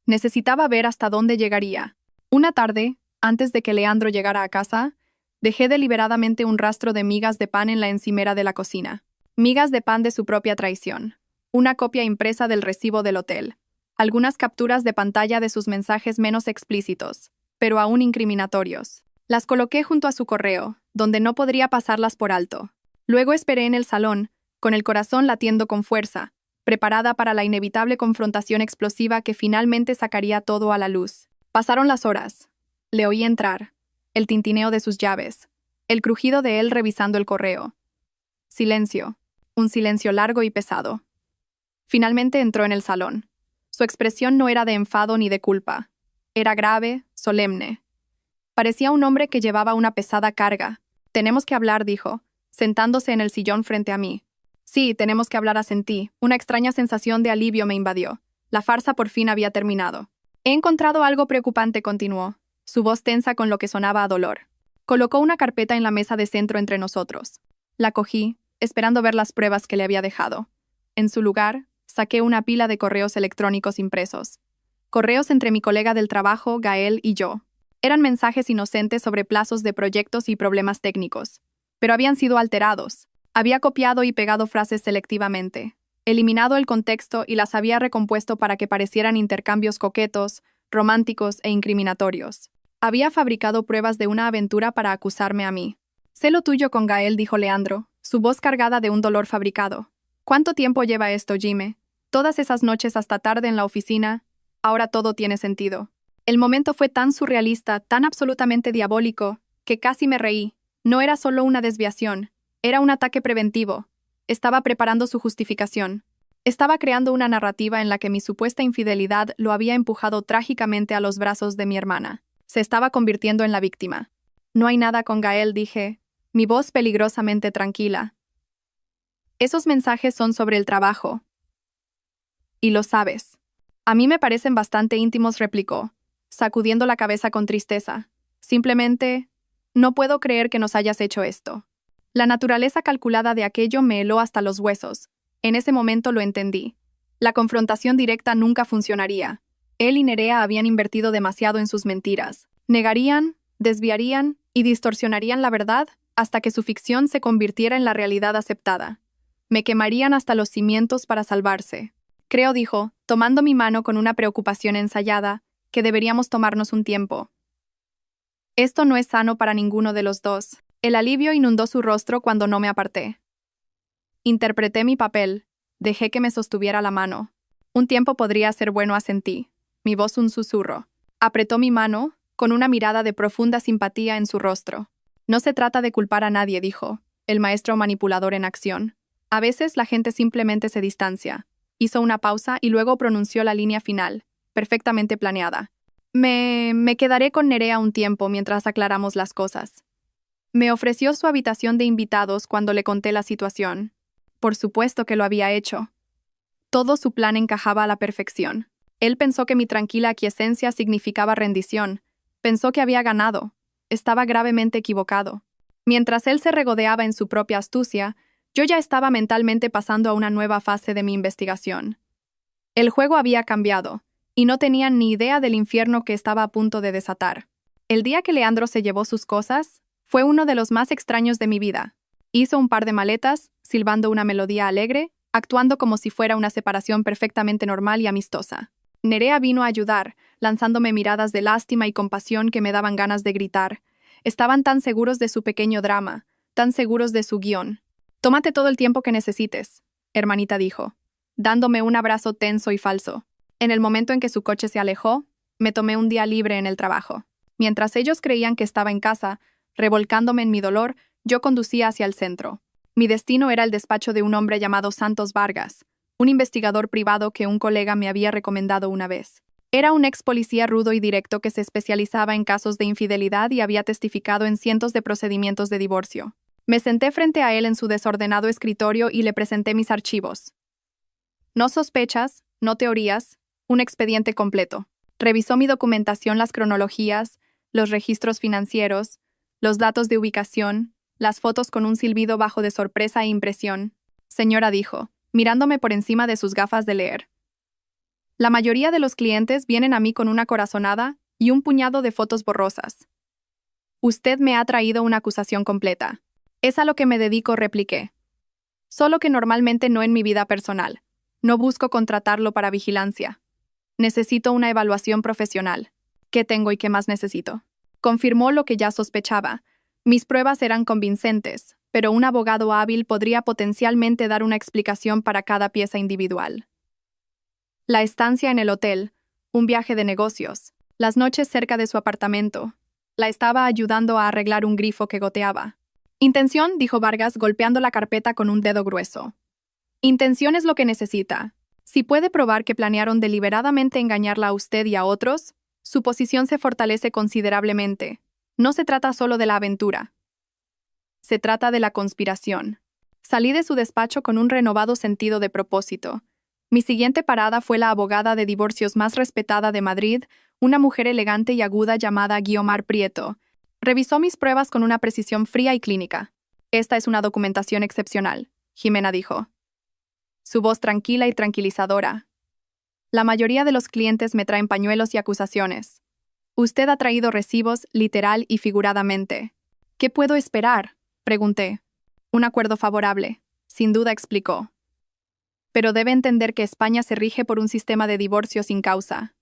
Necesitaba ver hasta dónde llegaría. Una tarde, antes de que Leandro llegara a casa, dejé deliberadamente un rastro de migas de pan en la encimera de la cocina. Migas de pan de su propia traición. Una copia impresa del recibo del hotel. Algunas capturas de pantalla de sus mensajes menos explícitos, pero aún incriminatorios. Las coloqué junto a su correo, donde no podría pasarlas por alto. Luego esperé en el salón, con el corazón latiendo con fuerza, preparada para la inevitable confrontación explosiva que finalmente sacaría todo a la luz. Pasaron las horas. Le oí entrar. El tintineo de sus llaves. El crujido de él revisando el correo. Silencio. Un silencio largo y pesado. Finalmente entró en el salón. Su expresión no era de enfado ni de culpa. Era grave, solemne. Parecía un hombre que llevaba una pesada carga. Tenemos que hablar, dijo, sentándose en el sillón frente a mí. Sí, tenemos que hablar, asentí. Una extraña sensación de alivio me invadió. La farsa por fin había terminado. He encontrado algo preocupante, continuó, su voz tensa con lo que sonaba a dolor. Colocó una carpeta en la mesa de centro entre nosotros. La cogí, esperando ver las pruebas que le había dejado. En su lugar, saqué una pila de correos electrónicos impresos. Correos entre mi colega del trabajo, Gael, y yo. Eran mensajes inocentes sobre plazos de proyectos y problemas técnicos. Pero habían sido alterados. Había copiado y pegado frases selectivamente, eliminado el contexto y las había recompuesto para que parecieran intercambios coquetos, románticos e incriminatorios. Había fabricado pruebas de una aventura para acusarme a mí. Sé lo tuyo con Gael, dijo Leandro, su voz cargada de un dolor fabricado. ¿Cuánto tiempo lleva esto, Jime? Todas esas noches hasta tarde en la oficina. Ahora todo tiene sentido. El momento fue tan surrealista, tan absolutamente diabólico, que casi me reí. No era solo una desviación. Era un ataque preventivo. Estaba preparando su justificación. Estaba creando una narrativa en la que mi supuesta infidelidad lo había empujado trágicamente a los brazos de mi hermana. Se estaba convirtiendo en la víctima. No hay nada con Gael, dije, mi voz peligrosamente tranquila. Esos mensajes son sobre el trabajo. Y lo sabes. A mí me parecen bastante íntimos, replicó, sacudiendo la cabeza con tristeza. Simplemente, no puedo creer que nos hayas hecho esto. La naturaleza calculada de aquello me heló hasta los huesos. En ese momento lo entendí. La confrontación directa nunca funcionaría. Él y Nerea habían invertido demasiado en sus mentiras. Negarían, desviarían y distorsionarían la verdad hasta que su ficción se convirtiera en la realidad aceptada. Me quemarían hasta los cimientos para salvarse. Creo, dijo, tomando mi mano con una preocupación ensayada, que deberíamos tomarnos un tiempo. Esto no es sano para ninguno de los dos. El alivio inundó su rostro cuando no me aparté. Interpreté mi papel. Dejé que me sostuviera la mano. Un tiempo podría ser bueno, asentí. Mi voz un susurro. Apretó mi mano, con una mirada de profunda simpatía en su rostro. No se trata de culpar a nadie, dijo, el maestro manipulador en acción. A veces la gente simplemente se distancia. Hizo una pausa y luego pronunció la línea final, perfectamente planeada. Me quedaré con Nerea un tiempo mientras aclaramos las cosas. Me ofreció su habitación de invitados cuando le conté la situación. Por supuesto que lo había hecho. Todo su plan encajaba a la perfección. Él pensó que mi tranquila aquiescencia significaba rendición. Pensó que había ganado. Estaba gravemente equivocado. Mientras él se regodeaba en su propia astucia, yo ya estaba mentalmente pasando a una nueva fase de mi investigación. El juego había cambiado, y no tenían ni idea del infierno que estaba a punto de desatar. El día que Leandro se llevó sus cosas, fue uno de los más extraños de mi vida. Hizo un par de maletas, silbando una melodía alegre, actuando como si fuera una separación perfectamente normal y amistosa. Nerea vino a ayudar, lanzándome miradas de lástima y compasión que me daban ganas de gritar. Estaban tan seguros de su pequeño drama, tan seguros de su guión. «Tómate todo el tiempo que necesites», hermanita dijo, dándome un abrazo tenso y falso. En el momento en que su coche se alejó, me tomé un día libre en el trabajo. Mientras ellos creían que estaba en casa, revolcándome en mi dolor, yo conducía hacia el centro. Mi destino era el despacho de un hombre llamado Santos Vargas, un investigador privado que un colega me había recomendado una vez. Era un ex policía rudo y directo que se especializaba en casos de infidelidad y había testificado en cientos de procedimientos de divorcio. Me senté frente a él en su desordenado escritorio y le presenté mis archivos. No sospechas, no teorías, un expediente completo. Revisó mi documentación, las cronologías, los registros financieros, los datos de ubicación, las fotos con un silbido bajo de sorpresa e impresión. Señora, dijo, mirándome por encima de sus gafas de leer. La mayoría de los clientes vienen a mí con una corazonada y un puñado de fotos borrosas. Usted me ha traído una acusación completa. Es a lo que me dedico, repliqué. Solo que normalmente no en mi vida personal. No busco contratarlo para vigilancia. Necesito una evaluación profesional. ¿Qué tengo y qué más necesito? Confirmó lo que ya sospechaba. Mis pruebas eran convincentes, pero un abogado hábil podría potencialmente dar una explicación para cada pieza individual. La estancia en el hotel, un viaje de negocios, las noches cerca de su apartamento. La estaba ayudando a arreglar un grifo que goteaba. Intención, dijo Vargas, golpeando la carpeta con un dedo grueso. Intención es lo que necesita. Si puede probar que planearon deliberadamente engañarla a usted y a otros, su posición se fortalece considerablemente. No se trata solo de la aventura. Se trata de la conspiración. Salí de su despacho con un renovado sentido de propósito. Mi siguiente parada fue la abogada de divorcios más respetada de Madrid, una mujer elegante y aguda llamada Guiomar Prieto. Revisó mis pruebas con una precisión fría y clínica. Esta es una documentación excepcional, Jimena dijo. Su voz tranquila y tranquilizadora. La mayoría de los clientes me traen pañuelos y acusaciones. Usted ha traído recibos literal y figuradamente. ¿Qué puedo esperar?, pregunté. Un acuerdo favorable, sin duda, explicó. Pero debe entender que España se rige por un sistema de divorcio sin causa.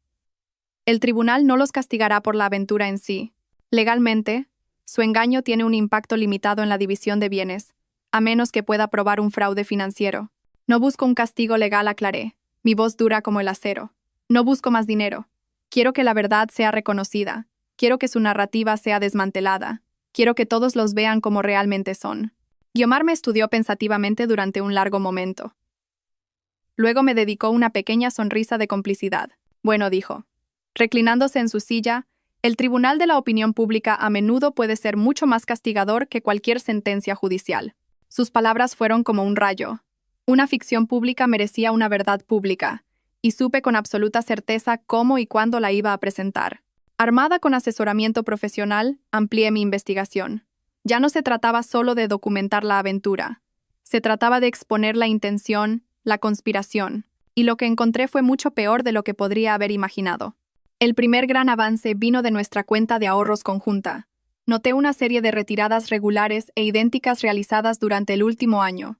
El tribunal no los castigará por la aventura en sí. Legalmente, su engaño tiene un impacto limitado en la división de bienes, a menos que pueda probar un fraude financiero. No busco un castigo legal, aclaré, mi voz dura como el acero. No busco más dinero. Quiero que la verdad sea reconocida. Quiero que su narrativa sea desmantelada. Quiero que todos los vean como realmente son. Guiomar me estudió pensativamente durante un largo momento. Luego me dedicó una pequeña sonrisa de complicidad. Bueno, dijo. Reclinándose en su silla, el Tribunal de la Opinión Pública a menudo puede ser mucho más castigador que cualquier sentencia judicial. Sus palabras fueron como un rayo. Una ficción pública merecía una verdad pública, y supe con absoluta certeza cómo y cuándo la iba a presentar. Armada con asesoramiento profesional, amplié mi investigación. Ya no se trataba solo de documentar la aventura. Se trataba de exponer la intención, la conspiración, y lo que encontré fue mucho peor de lo que podría haber imaginado. El primer gran avance vino de nuestra cuenta de ahorros conjunta. Noté una serie de retiradas regulares e idénticas realizadas durante el último año.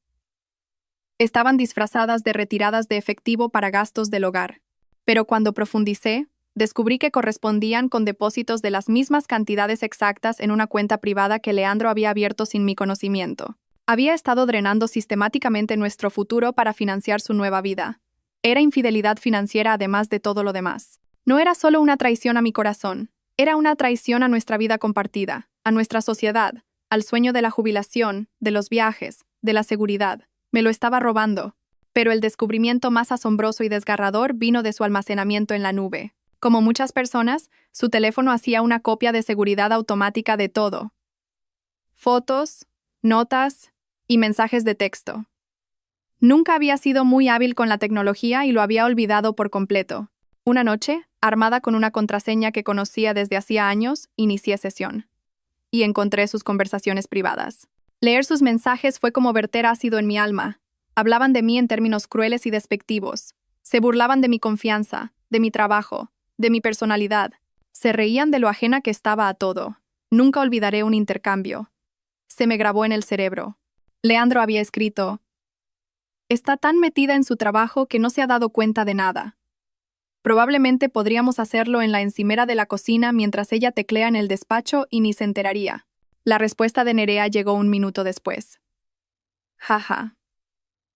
Estaban disfrazadas de retiradas de efectivo para gastos del hogar. Pero cuando profundicé, descubrí que correspondían con depósitos de las mismas cantidades exactas en una cuenta privada que Leandro había abierto sin mi conocimiento. Había estado drenando sistemáticamente nuestro futuro para financiar su nueva vida. Era infidelidad financiera además de todo lo demás. No era solo una traición a mi corazón, era una traición a nuestra vida compartida, a nuestra sociedad, al sueño de la jubilación, de los viajes, de la seguridad. Me lo estaba robando. Pero el descubrimiento más asombroso y desgarrador vino de su almacenamiento en la nube. Como muchas personas, su teléfono hacía una copia de seguridad automática de todo. Fotos, notas y mensajes de texto. Nunca había sido muy hábil con la tecnología y lo había olvidado por completo. Una noche, armada con una contraseña que conocía desde hacía años, inicié sesión. Y encontré sus conversaciones privadas. Leer sus mensajes fue como verter ácido en mi alma. Hablaban de mí en términos crueles y despectivos. Se burlaban de mi confianza, de mi trabajo, de mi personalidad. Se reían de lo ajena que estaba a todo. Nunca olvidaré un intercambio. Se me grabó en el cerebro. Leandro había escrito: está tan metida en su trabajo que no se ha dado cuenta de nada. Probablemente podríamos hacerlo en la encimera de la cocina mientras ella teclea en el despacho y ni se enteraría. La respuesta de Nerea llegó un minuto después. Jaja.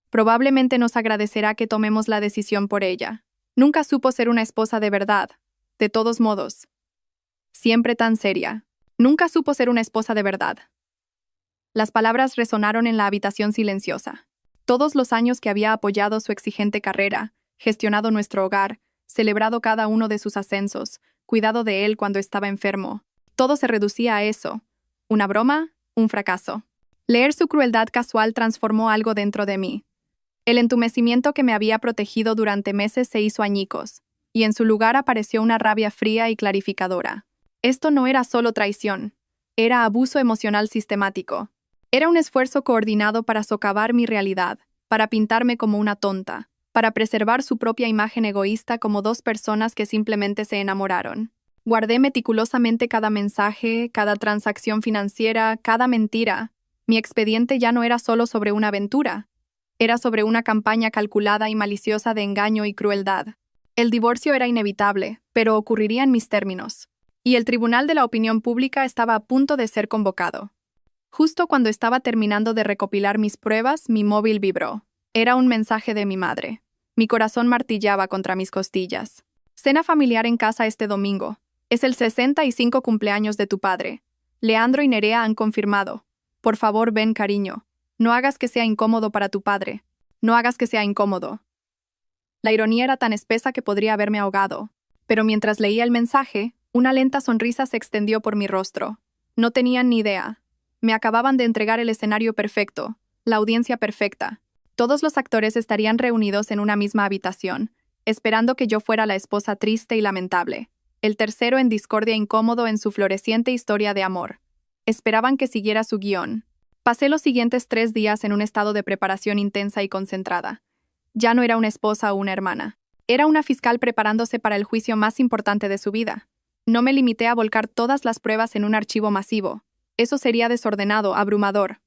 Probablemente nos agradecerá que tomemos la decisión por ella. Nunca supo ser una esposa de verdad. De todos modos. Siempre tan seria. Nunca supo ser una esposa de verdad. Las palabras resonaron en la habitación silenciosa. Todos los años que había apoyado su exigente carrera, gestionado nuestro hogar, celebrado cada uno de sus ascensos, cuidado de él cuando estaba enfermo, todo se reducía a eso. Una broma, un fracaso. Leer su crueldad casual transformó algo dentro de mí. El entumecimiento que me había protegido durante meses se hizo añicos, y en su lugar apareció una rabia fría y clarificadora. Esto no era solo traición, era abuso emocional sistemático. Era un esfuerzo coordinado para socavar mi realidad, para pintarme como una tonta, para preservar su propia imagen egoísta como dos personas que simplemente se enamoraron. Guardé meticulosamente cada mensaje, cada transacción financiera, cada mentira. Mi expediente ya no era solo sobre una aventura, era sobre una campaña calculada y maliciosa de engaño y crueldad. El divorcio era inevitable, pero ocurriría en mis términos. Y el Tribunal de la Opinión Pública estaba a punto de ser convocado. Justo cuando estaba terminando de recopilar mis pruebas, mi móvil vibró. Era un mensaje de mi madre. Mi corazón martillaba contra mis costillas. Cena familiar en casa este domingo. Es el 65 cumpleaños de tu padre. Leandro y Nerea han confirmado. Por favor, ven, cariño. No hagas que sea incómodo para tu padre. No hagas que sea incómodo. La ironía era tan espesa que podría haberme ahogado. Pero mientras leía el mensaje, una lenta sonrisa se extendió por mi rostro. No tenían ni idea. Me acababan de entregar el escenario perfecto, la audiencia perfecta. Todos los actores estarían reunidos en una misma habitación, esperando que yo fuera la esposa triste y lamentable, el tercero en discordia incómodo en su floreciente historia de amor. Esperaban que siguiera su guión. Pasé los siguientes 3 días en un estado de preparación intensa y concentrada. Ya no era una esposa o una hermana. Era una fiscal preparándose para el juicio más importante de su vida. No me limité a volcar todas las pruebas en un archivo masivo. Eso sería desordenado, abrumador.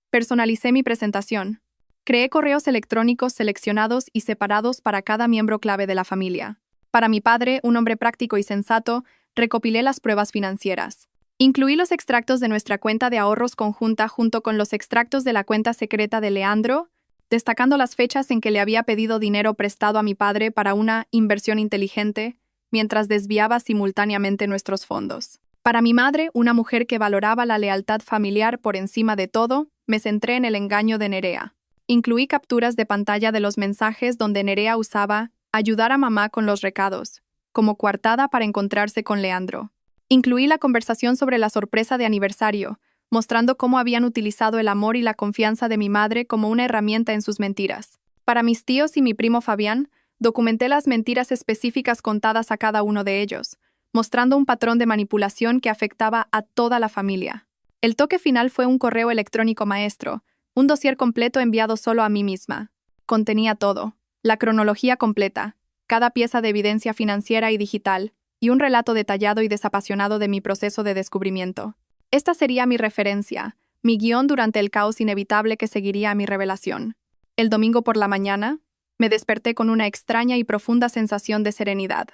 Personalicé mi presentación. Creé correos electrónicos seleccionados y separados para cada miembro clave de la familia. Para mi padre, un hombre práctico y sensato, recopilé las pruebas financieras. Incluí los extractos de nuestra cuenta de ahorros conjunta junto con los extractos de la cuenta secreta de Leandro, destacando las fechas en que le había pedido dinero prestado a mi padre para una inversión inteligente, mientras desviaba simultáneamente nuestros fondos. Para mi madre, una mujer que valoraba la lealtad familiar por encima de todo, me centré en el engaño de Nerea. Incluí capturas de pantalla de los mensajes donde Nerea usaba ayudar a mamá con los recados, como coartada para encontrarse con Leandro. Incluí la conversación sobre la sorpresa de aniversario, mostrando cómo habían utilizado el amor y la confianza de mi madre como una herramienta en sus mentiras. Para mis tíos y mi primo Fabián, documenté las mentiras específicas contadas a cada uno de ellos, mostrando un patrón de manipulación que afectaba a toda la familia. El toque final fue un correo electrónico maestro, un dossier completo enviado solo a mí misma. Contenía todo, la cronología completa, cada pieza de evidencia financiera y digital, y un relato detallado y desapasionado de mi proceso de descubrimiento. Esta sería mi referencia, mi guión durante el caos inevitable que seguiría a mi revelación. El domingo por la mañana, me desperté con una extraña y profunda sensación de serenidad.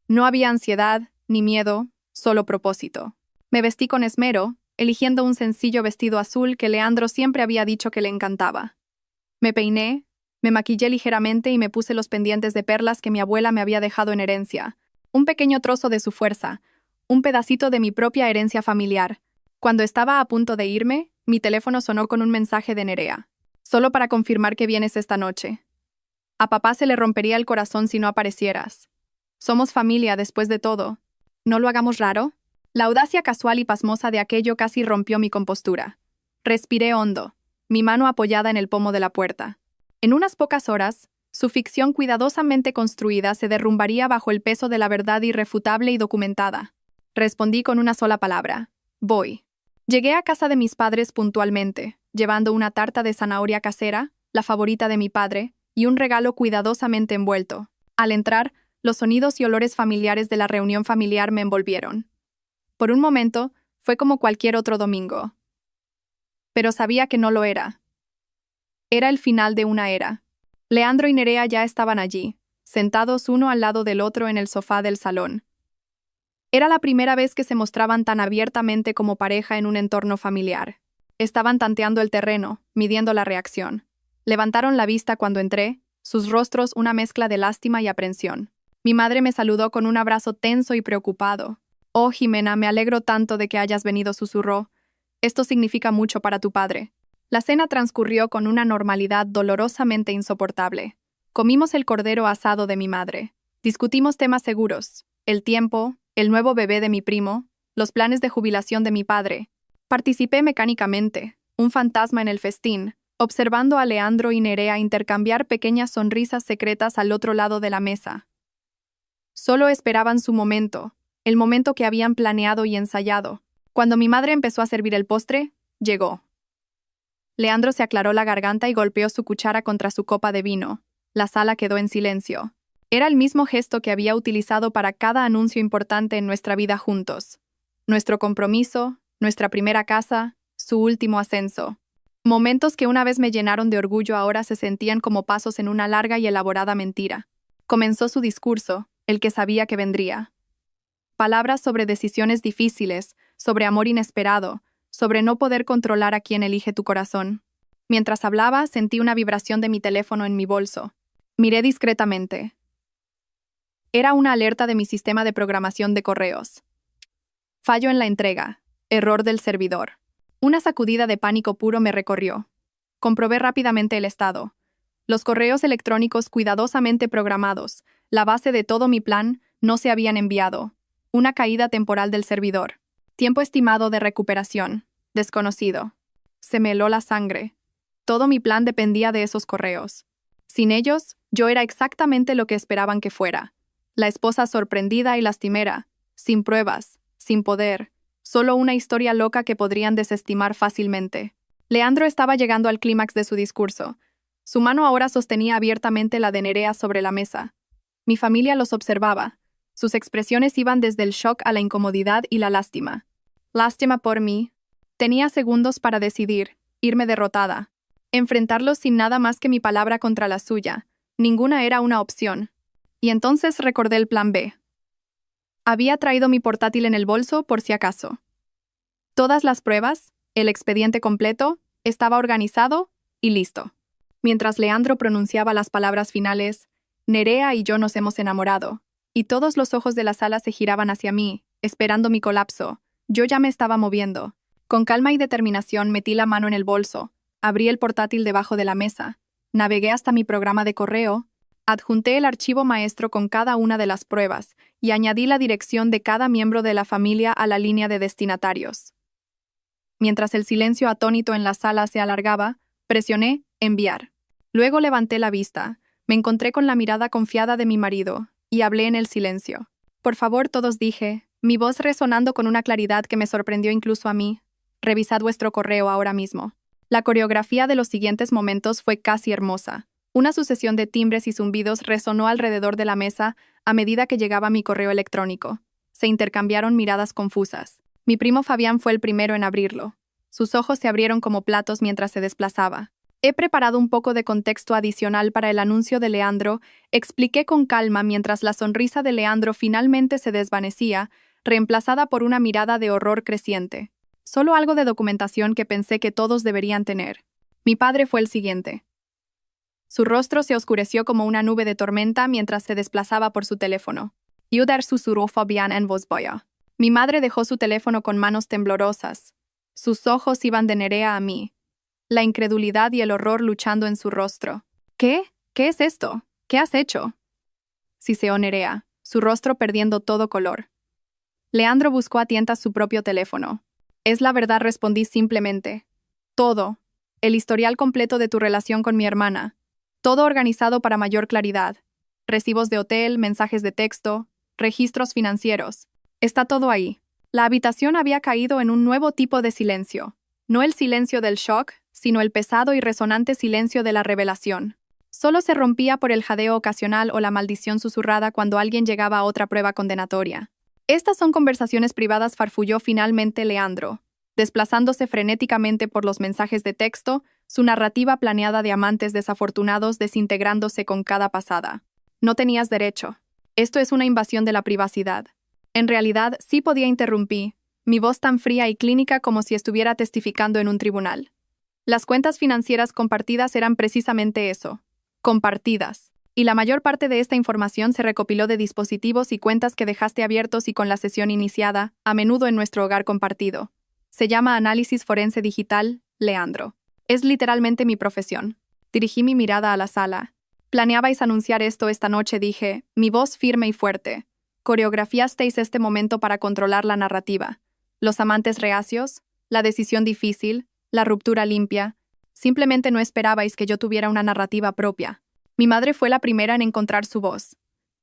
No había ansiedad, ni miedo, solo propósito. Me vestí con esmero, eligiendo un sencillo vestido azul que Leandro siempre había dicho que le encantaba. Me peiné, me maquillé ligeramente y me puse los pendientes de perlas que mi abuela me había dejado en herencia, un pequeño trozo de su fuerza, un pedacito de mi propia herencia familiar. Cuando estaba a punto de irme, mi teléfono sonó con un mensaje de Nerea. Solo para confirmar que vienes esta noche. A papá se le rompería el corazón si no aparecieras. Somos familia después de todo. ¿No lo hagamos raro? La audacia casual y pasmosa de aquello casi rompió mi compostura. Respiré hondo. mi mano apoyada en el pomo de la puerta. En unas pocas horas, su ficción cuidadosamente construida se derrumbaría bajo el peso de la verdad irrefutable y documentada. Respondí con una sola palabra: voy. Llegué a casa de mis padres puntualmente, llevando una tarta de zanahoria casera, la favorita de mi padre, y un regalo cuidadosamente envuelto. Al entrar, los sonidos y olores familiares de la reunión familiar me envolvieron. Por un momento, fue como cualquier otro domingo. Pero sabía que no lo era. Era el final de una era. Leandro y Nerea ya estaban allí, sentados uno al lado del otro en el sofá del salón. Era la primera vez que se mostraban tan abiertamente como pareja en un entorno familiar. Estaban tanteando el terreno, midiendo la reacción. Levantaron la vista cuando entré, sus rostros una mezcla de lástima y aprensión. Mi madre me saludó con un abrazo tenso y preocupado. «Oh, Jimena, me alegro tanto de que hayas venido», susurró. «Esto significa mucho para tu padre». La cena transcurrió con una normalidad dolorosamente insoportable. Comimos el cordero asado de mi madre. Discutimos temas seguros: el tiempo, el nuevo bebé de mi primo, los planes de jubilación de mi padre. Participé mecánicamente, un fantasma en el festín, observando a Leandro y Nerea intercambiar pequeñas sonrisas secretas al otro lado de la mesa. Solo esperaban su momento, el momento que habían planeado y ensayado. Cuando mi madre empezó a servir el postre, llegó. Leandro se aclaró la garganta y golpeó su cuchara contra su copa de vino. La sala quedó en silencio. Era el mismo gesto que había utilizado para cada anuncio importante en nuestra vida juntos. Nuestro compromiso, nuestra primera casa, su último ascenso. Momentos que una vez me llenaron de orgullo ahora se sentían como pasos en una larga y elaborada mentira. Comenzó su discurso, el que sabía que vendría. Palabras sobre decisiones difíciles, sobre amor inesperado, sobre no poder controlar a quien elige tu corazón. Mientras hablaba, sentí una vibración de mi teléfono en mi bolso. Miré discretamente. Era una alerta de mi sistema de programación de correos. Fallo en la entrega. Error del servidor. Una sacudida de pánico puro me recorrió. Comprobé rápidamente el estado. Los correos electrónicos cuidadosamente programados, la base de todo mi plan, no se habían enviado. Una caída temporal del servidor. Tiempo estimado de recuperación. Desconocido. Se me heló la sangre. Todo mi plan dependía de esos correos. Sin ellos, yo era exactamente lo que esperaban que fuera. La esposa sorprendida y lastimera, sin pruebas, sin poder, solo una historia loca que podrían desestimar fácilmente. Leandro estaba llegando al clímax de su discurso. Su mano ahora sostenía abiertamente la de Nerea sobre la mesa. Mi familia los observaba. Sus expresiones iban desde el shock a la incomodidad y la lástima. Lástima por mí. Tenía segundos para decidir, irme derrotada. Enfrentarlos sin nada más que mi palabra contra la suya. Ninguna era una opción. Y entonces recordé el plan B. Había traído mi portátil en el bolso por si acaso. Todas las pruebas, el expediente completo, estaba organizado y listo. Mientras Leandro pronunciaba las palabras finales, Nerea y yo nos hemos enamorado, y todos los ojos de la sala se giraban hacia mí, esperando mi colapso. Yo ya me estaba moviendo. Con calma y determinación metí la mano en el bolso, abrí el portátil debajo de la mesa, navegué hasta mi programa de correo, adjunté el archivo maestro con cada una de las pruebas y añadí la dirección de cada miembro de la familia a la línea de destinatarios. Mientras el silencio atónito en la sala se alargaba, presioné «Enviar». Luego levanté la vista, me encontré con la mirada confiada de mi marido y hablé en el silencio. «Por favor, todos», dije, mi voz resonando con una claridad que me sorprendió incluso a mí. «Revisad vuestro correo ahora mismo». La coreografía de los siguientes momentos fue casi hermosa. Una sucesión de timbres y zumbidos resonó alrededor de la mesa a medida que llegaba mi correo electrónico. Se intercambiaron miradas confusas. Mi primo Fabián fue el primero en abrirlo. Sus ojos se abrieron como platos mientras se desplazaba. He preparado un poco de contexto adicional para el anuncio de Leandro, expliqué con calma mientras la sonrisa de Leandro finalmente se desvanecía, reemplazada por una mirada de horror creciente. Solo algo de documentación que pensé que todos deberían tener. Mi padre fue el siguiente. Su rostro se oscureció como una nube de tormenta mientras se desplazaba por su teléfono. «Ayudar», susurró Fabián en voz baja. Mi madre dejó su teléfono con manos temblorosas. Sus ojos iban de Nerea a mí. La incredulidad y el horror luchando en su rostro. «¿Qué? ¿Qué es esto? ¿Qué has hecho?», siseó Nerea, su rostro perdiendo todo color. Leandro buscó a tientas su propio teléfono. «Es la verdad», respondí simplemente. «Todo. El historial completo de tu relación con mi hermana. Todo organizado para mayor claridad. Recibos de hotel, mensajes de texto, registros financieros. Está todo ahí. La habitación había caído en un nuevo tipo de silencio. No el silencio del shock, sino el pesado y resonante silencio de la revelación. Solo se rompía por el jadeo ocasional o la maldición susurrada cuando alguien llegaba a otra prueba condenatoria. Estas son conversaciones privadas, farfulló finalmente Leandro, desplazándose frenéticamente por los mensajes de texto, su narrativa planeada de amantes desafortunados desintegrándose con cada pasada. No tenías derecho. Esto es una invasión de la privacidad. En realidad, sí podía interrumpir, mi voz tan fría y clínica como si estuviera testificando en un tribunal. Las cuentas financieras compartidas eran precisamente eso. Compartidas. Y la mayor parte de esta información se recopiló de dispositivos y cuentas que dejaste abiertos y con la sesión iniciada, a menudo en nuestro hogar compartido. Se llama análisis forense digital, Leandro. Es literalmente mi profesión. Dirigí mi mirada a la sala. Planeabais anunciar esto esta noche, dije, mi voz firme y fuerte. Coreografiasteis este momento para controlar la narrativa. Los amantes reacios, la decisión difícil, la ruptura limpia. Simplemente no esperabais que yo tuviera una narrativa propia. Mi madre fue la primera en encontrar su voz.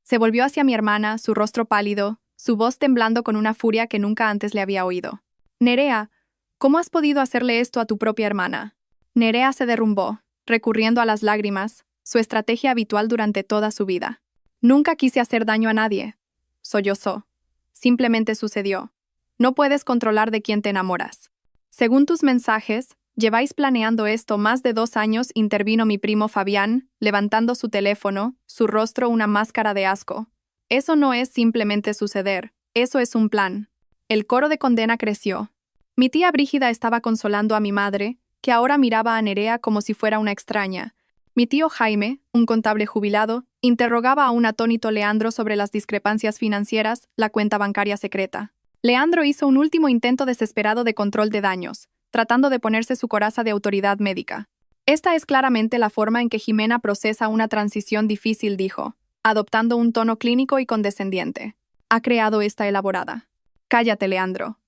Se volvió hacia mi hermana, su rostro pálido, su voz temblando con una furia que nunca antes le había oído. Nerea, ¿cómo has podido hacerle esto a tu propia hermana? Nerea se derrumbó, recurriendo a las lágrimas, su estrategia habitual durante toda su vida. Nunca quise hacer daño a nadie. Sollozó. Simplemente sucedió. No puedes controlar de quién te enamoras. Según tus mensajes, lleváis planeando esto más de 2 años, intervino mi primo Fabián, levantando su teléfono, su rostro una máscara de asco. Eso no es simplemente suceder, eso es un plan. El coro de condena creció. Mi tía Brígida estaba consolando a mi madre, que ahora miraba a Nerea como si fuera una extraña. Mi tío Jaime, un contable jubilado, interrogaba a un atónito Leandro sobre las discrepancias financieras, la cuenta bancaria secreta. Leandro hizo un último intento desesperado de control de daños, tratando de ponerse su coraza de autoridad médica. Esta es claramente la forma en que Jimena procesa una transición difícil, dijo, adoptando un tono clínico y condescendiente. Ha creado esta elaborada. Cállate, Leandro.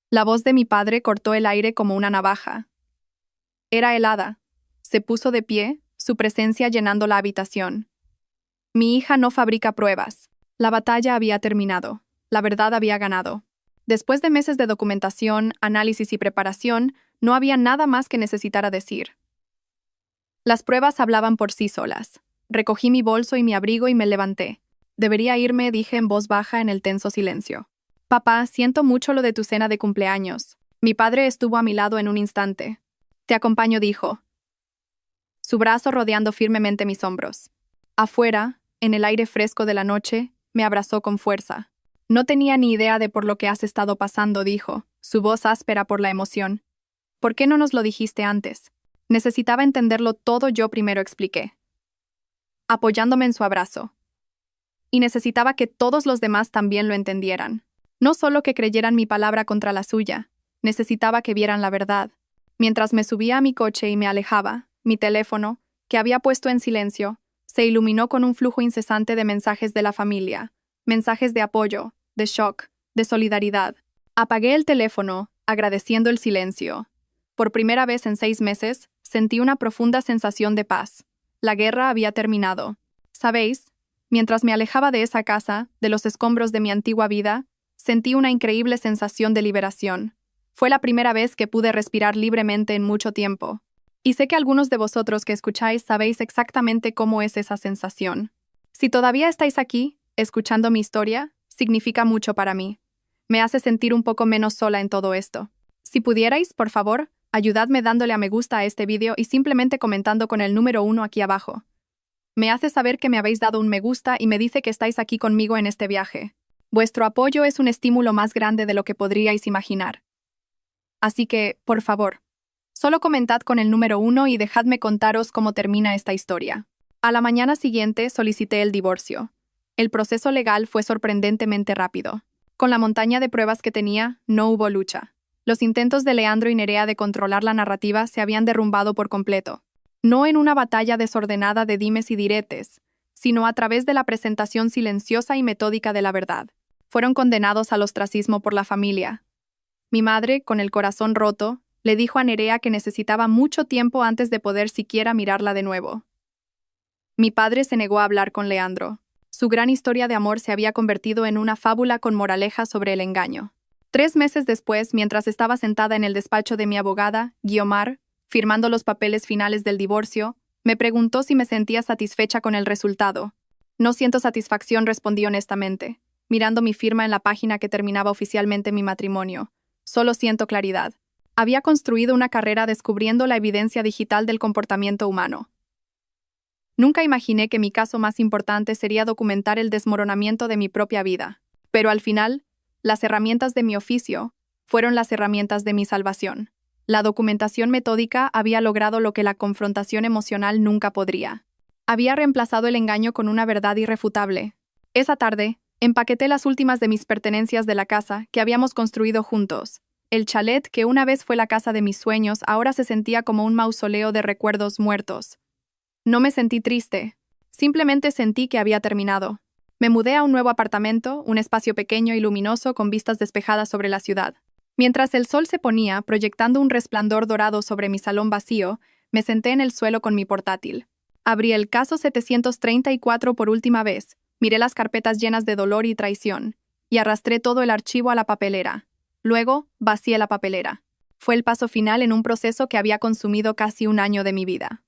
La voz de mi padre cortó el aire como una navaja. Era helada. Se puso de pie, su presencia llenando la habitación. Mi hija no fabrica pruebas. La batalla había terminado. La verdad había ganado. Después de meses de documentación, análisis y preparación, no había nada más que necesitara decir. Las pruebas hablaban por sí solas. Recogí mi bolso y mi abrigo y me levanté. Debería irme, dije en voz baja en el tenso silencio. Papá, siento mucho lo de tu cena de cumpleaños. Mi padre estuvo a mi lado en un instante. Te acompaño, dijo, su brazo rodeando firmemente mis hombros. Afuera, en el aire fresco de la noche, me abrazó con fuerza. No tenía ni idea de por lo que has estado pasando, dijo, su voz áspera por la emoción. ¿Por qué no nos lo dijiste antes? Necesitaba entenderlo todo, yo primero expliqué, apoyándome en su abrazo. Y necesitaba que todos los demás también lo entendieran. No solo que creyeran mi palabra contra la suya, necesitaba que vieran la verdad. Mientras me subía a mi coche y me alejaba, mi teléfono, que había puesto en silencio, se iluminó con un flujo incesante de mensajes de la familia, mensajes de apoyo, de shock, de solidaridad. Apagué el teléfono, agradeciendo el silencio. Por primera vez en 6 meses, sentí una profunda sensación de paz. La guerra había terminado. ¿Sabéis? Mientras me alejaba de esa casa, de los escombros de mi antigua vida, sentí una increíble sensación de liberación. Fue la primera vez que pude respirar libremente en mucho tiempo. Y sé que algunos de vosotros que escucháis sabéis exactamente cómo es esa sensación. Si todavía estáis aquí, escuchando mi historia, significa mucho para mí. Me hace sentir un poco menos sola en todo esto. Si pudierais, por favor, ayudadme dándole a me gusta a este vídeo y simplemente comentando con el número 1 aquí abajo. Me hace saber que me habéis dado un me gusta y me dice que estáis aquí conmigo en este viaje. Vuestro apoyo es un estímulo más grande de lo que podríais imaginar. Así que, por favor, solo comentad con el número 1 y dejadme contaros cómo termina esta historia. A la mañana siguiente solicité el divorcio. El proceso legal fue sorprendentemente rápido. Con la montaña de pruebas que tenía, no hubo lucha. Los intentos de Leandro y Nerea de controlar la narrativa se habían derrumbado por completo. No en una batalla desordenada de dimes y diretes, sino a través de la presentación silenciosa y metódica de la verdad. Fueron condenados al ostracismo por la familia. Mi madre, con el corazón roto, Le dijo a Nerea que necesitaba mucho tiempo antes de poder siquiera mirarla de nuevo. Mi padre se negó a hablar con Leandro. Su gran historia de amor se había convertido en una fábula con moraleja sobre el engaño. 3 meses después, mientras estaba sentada en el despacho de mi abogada, Guiomar, firmando los papeles finales del divorcio, me preguntó si me sentía satisfecha con el resultado. No siento satisfacción, respondí honestamente, mirando mi firma en la página que terminaba oficialmente mi matrimonio. Solo siento claridad. Había construido una carrera descubriendo la evidencia digital del comportamiento humano. Nunca imaginé que mi caso más importante sería documentar el desmoronamiento de mi propia vida. Pero al final, las herramientas de mi oficio fueron las herramientas de mi salvación. La documentación metódica había logrado lo que la confrontación emocional nunca podría. Había reemplazado el engaño con una verdad irrefutable. Esa tarde, empaqueté las últimas de mis pertenencias de la casa que habíamos construido juntos. El chalet, que una vez fue la casa de mis sueños, ahora se sentía como un mausoleo de recuerdos muertos. No me sentí triste, simplemente sentí que había terminado. Me mudé a un nuevo apartamento, un espacio pequeño y luminoso con vistas despejadas sobre la ciudad. Mientras el sol se ponía, proyectando un resplandor dorado sobre mi salón vacío, me senté en el suelo con mi portátil. Abrí el caso 734 por última vez, miré las carpetas llenas de dolor y traición, y arrastré todo el archivo a la papelera. Luego, vacié la papelera. Fue el paso final en un proceso que había consumido casi un año de mi vida.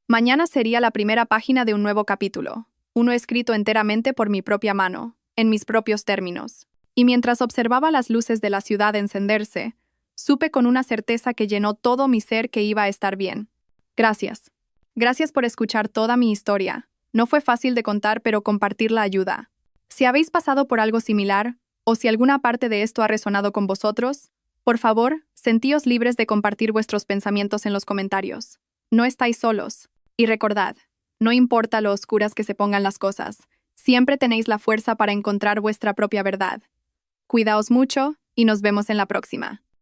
Mañana sería la primera página de un nuevo capítulo, uno escrito enteramente por mi propia mano, en mis propios términos. Y mientras observaba las luces de la ciudad encenderse, supe con una certeza que llenó todo mi ser que iba a estar bien. Gracias. Gracias por escuchar toda mi historia. No fue fácil de contar, pero compartirla ayuda. Si habéis pasado por algo similar, o si alguna parte de esto ha resonado con vosotros, por favor, sentíos libres de compartir vuestros pensamientos en los comentarios. No estáis solos. Y recordad, no importa lo oscuras que se pongan las cosas, siempre tenéis la fuerza para encontrar vuestra propia verdad. Cuidaos mucho y nos vemos en la próxima.